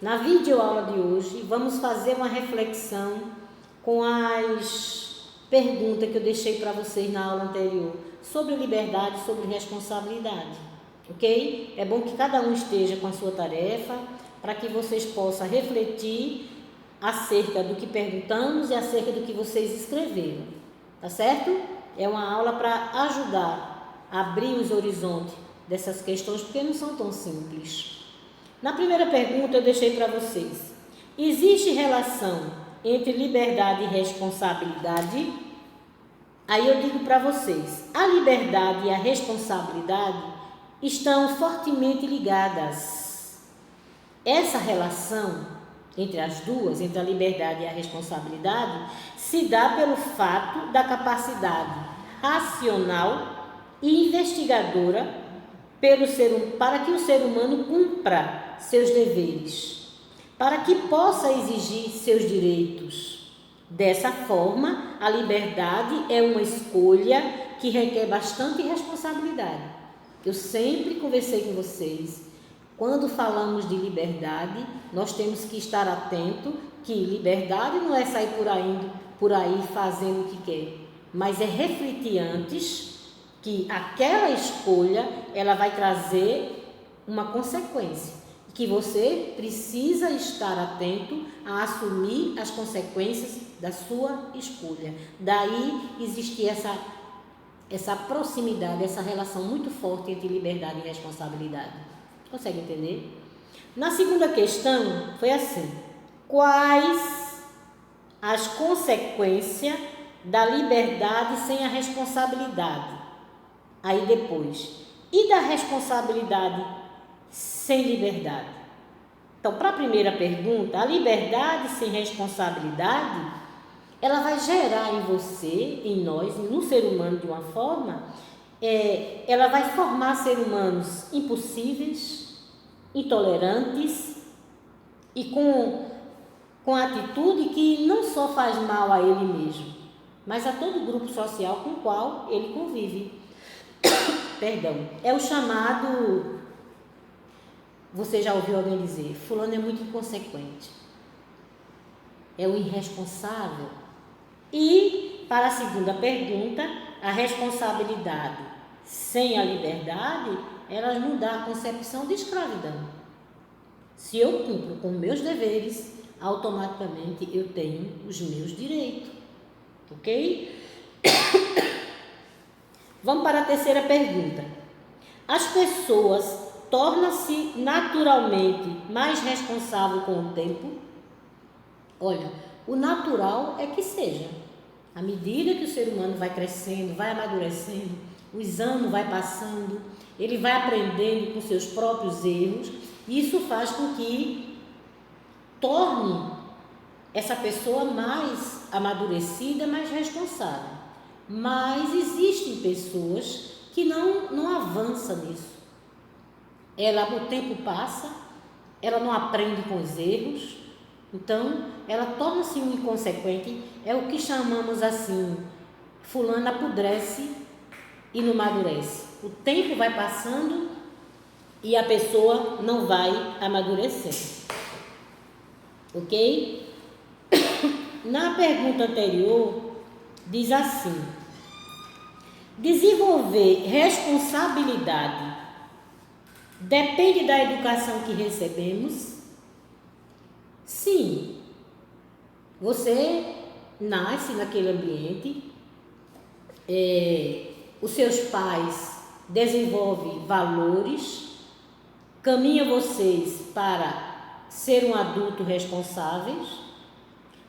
Na videoaula de hoje, vamos fazer uma reflexão com as perguntas que eu deixei para vocês na aula anterior, sobre liberdade, sobre responsabilidade, ok? É bom que cada um esteja com a sua tarefa, para que vocês possam refletir acerca do que perguntamos e acerca do que vocês escreveram, tá certo? É uma aula para ajudar a abrir os horizontes dessas questões, porque não são tão simples. Na primeira pergunta eu deixei para vocês: existe relação entre liberdade e responsabilidade? Aí eu digo para vocês, a liberdade e a responsabilidade estão fortemente ligadas. Essa relação entre as duas, entre a liberdade e a responsabilidade, se dá pelo fato da capacidade racional e investigadora para que o ser humano cumpra seus deveres, para que possa exigir seus direitos. Dessa forma, a liberdade é uma escolha que requer bastante responsabilidade. Eu sempre conversei com vocês, quando falamos de liberdade, nós temos que estar atento que liberdade não é sair por aí fazendo o que quer, mas é refletir antes que aquela escolha ela vai trazer uma consequência, que você precisa estar atento a assumir as consequências da sua escolha. Daí existe essa proximidade, essa relação muito forte entre liberdade e responsabilidade. Consegue entender? Na segunda questão foi assim: quais as consequências da liberdade sem a responsabilidade? Aí depois, e da responsabilidade sem liberdade? Então, para a primeira pergunta, a liberdade sem responsabilidade, ela vai gerar em você, em nós, no ser humano de uma forma, ela vai formar seres humanos impossíveis, intolerantes e com atitude que não só faz mal a ele mesmo, mas a todo o grupo social com o qual ele convive. Perdão, é o chamado, você já ouviu alguém dizer, fulano é muito inconsequente, é o irresponsável. E para a segunda pergunta, a responsabilidade sem a liberdade, ela nos dá a concepção de escravidão. Se eu cumpro com meus deveres, automaticamente eu tenho os meus direitos, ok? Vamos para a terceira pergunta. As pessoas tornam-se naturalmente mais responsáveis com o tempo? Olha, o natural é que seja. À medida que o ser humano vai crescendo, vai amadurecendo, os anos vai passando, ele vai aprendendo com seus próprios erros, e isso faz com que torne essa pessoa mais amadurecida, mais responsável. Mas existem pessoas que não avançam nisso. O tempo passa, ela não aprende com os erros, então ela torna-se um inconsequente. É o que chamamos assim, fulano apodrece e não amadurece. O tempo vai passando e a pessoa não vai amadurecer, ok? Na pergunta anterior diz assim: desenvolver responsabilidade depende da educação que recebemos? Sim, você nasce naquele ambiente, os seus pais desenvolvem valores, caminham vocês para ser um adulto responsáveis,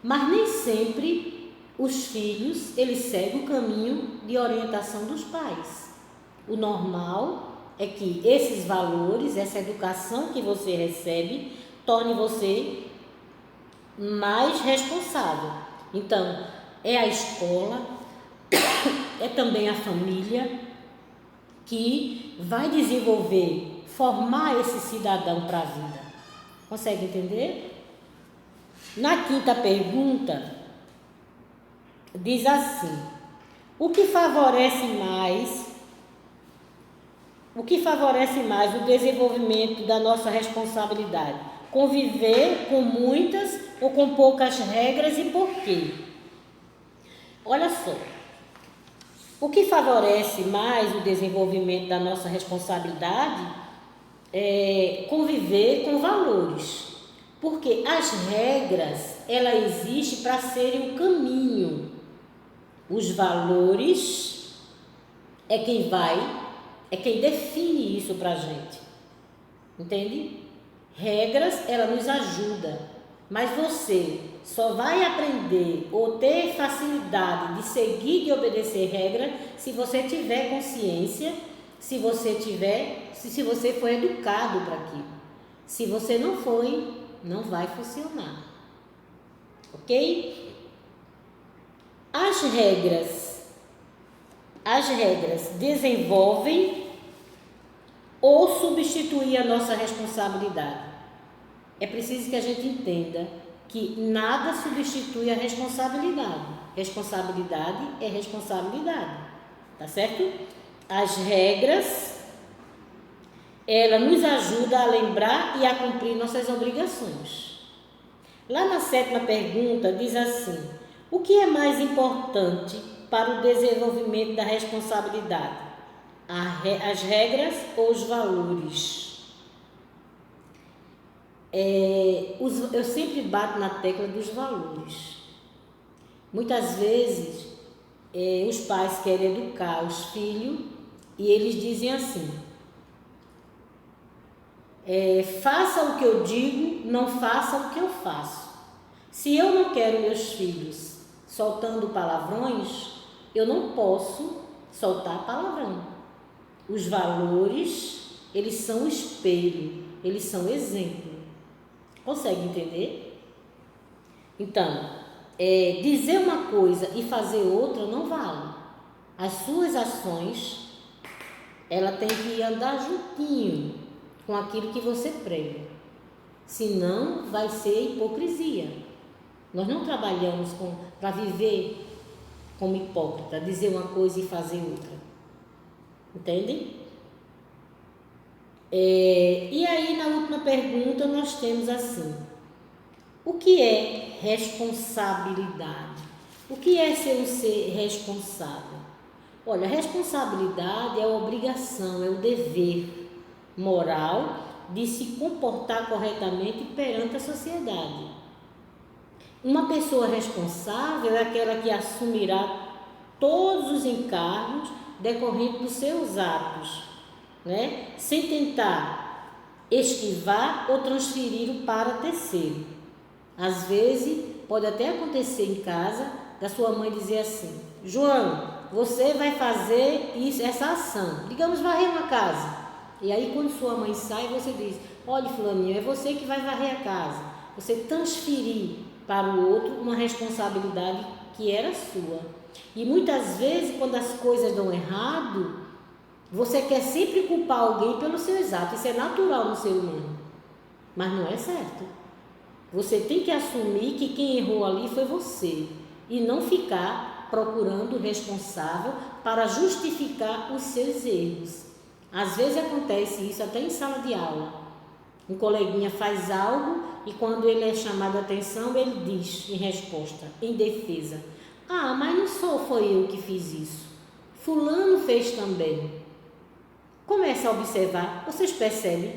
mas nem sempre os filhos eles seguem o caminho de orientação dos pais. O normal é que esses valores, essa educação que você recebe, torne você mais responsável. Então, é a escola, é também a família que vai desenvolver, formar esse cidadão para a vida. Consegue entender? Na quinta pergunta, diz assim: o que favorece mais o desenvolvimento da nossa responsabilidade? conviver com muitas ou com poucas regras e por quê? Olha só, o que favorece mais o desenvolvimento da nossa responsabilidade é conviver com valores, porque as regras, ela existem para serem o caminho, os valores é quem define isso para a gente, entende? Regras, ela nos ajuda, mas você só vai aprender ou ter facilidade de seguir e obedecer regra se você tiver consciência, se você for educado para aquilo. Se você não foi, não vai funcionar, ok? As regras desenvolvem ou substituem a nossa responsabilidade. É preciso que a gente entenda que nada substitui a responsabilidade. Responsabilidade é responsabilidade, tá certo? As regras, ela nos ajuda a lembrar e a cumprir nossas obrigações. Lá na 7ª pergunta diz assim: o que é mais importante para o desenvolvimento da responsabilidade? As regras ou os valores? Eu sempre bato na tecla dos valores. Muitas vezes os pais querem educar os filhos e eles dizem assim: faça o que eu digo, não faça o que eu faço. Se eu não quero meus filhos soltando palavrões, eu não posso soltar palavrão. Os valores, eles são espelho, eles são exemplo. Consegue entender? Então, dizer uma coisa e fazer outra não vale. As suas ações, ela tem que andar juntinho com aquilo que você prega. Senão, vai ser hipocrisia. Nós não trabalhamos para viver como hipócrita, dizer uma coisa e fazer outra. Entende? E aí, na última pergunta, nós temos assim: o que é responsabilidade? O que é ser um ser responsável? Olha, responsabilidade é a obrigação, é o dever moral de se comportar corretamente perante a sociedade. Uma pessoa responsável é aquela que assumirá todos os encargos decorrentes dos seus atos, né? Sem tentar esquivar ou transferir para terceiro. Às vezes, pode até acontecer em casa da sua mãe dizer assim: João, você vai fazer essa ação, digamos, varrer uma casa. E aí, quando sua mãe sai, você diz: olha, fulaninho, é você que vai varrer a casa. Você transferir para o outro uma responsabilidade que era sua. E muitas vezes, quando as coisas dão errado, você quer sempre culpar alguém pelos seus atos. Isso é natural no ser humano, mas não é certo. Você tem que assumir que quem errou ali foi você e não ficar procurando o responsável para justificar os seus erros. Às vezes acontece isso até em sala de aula. Um coleguinha faz algo e quando ele é chamado a atenção, ele diz em resposta, em defesa: ah, mas não foi eu que fiz isso. Fulano fez também. Comece a observar, vocês percebem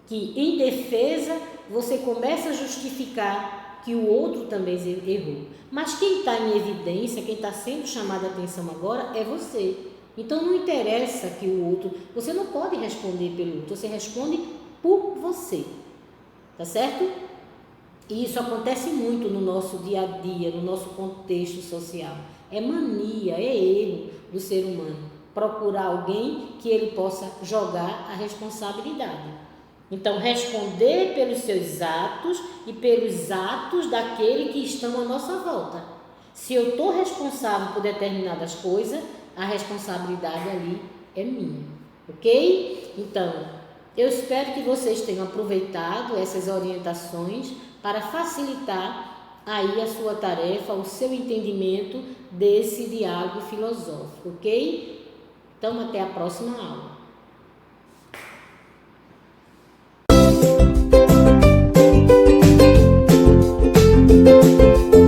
que em defesa você começa a justificar que o outro também errou. Mas quem está em evidência, quem está sendo chamado a atenção agora é você. Então não interessa que o outro, você não pode responder pelo outro, você responde por você, tá certo? E isso acontece muito no nosso dia a dia, no nosso contexto social. É mania, é erro do ser humano procurar alguém que ele possa jogar a responsabilidade. Então, responder pelos seus atos e pelos atos daquele que estão à nossa volta. Se eu estou responsável por determinadas coisas, a responsabilidade ali é minha, ok? Então, eu espero que vocês tenham aproveitado essas orientações para facilitar aí a sua tarefa, o seu entendimento desse diálogo filosófico, ok? Então, até a próxima aula.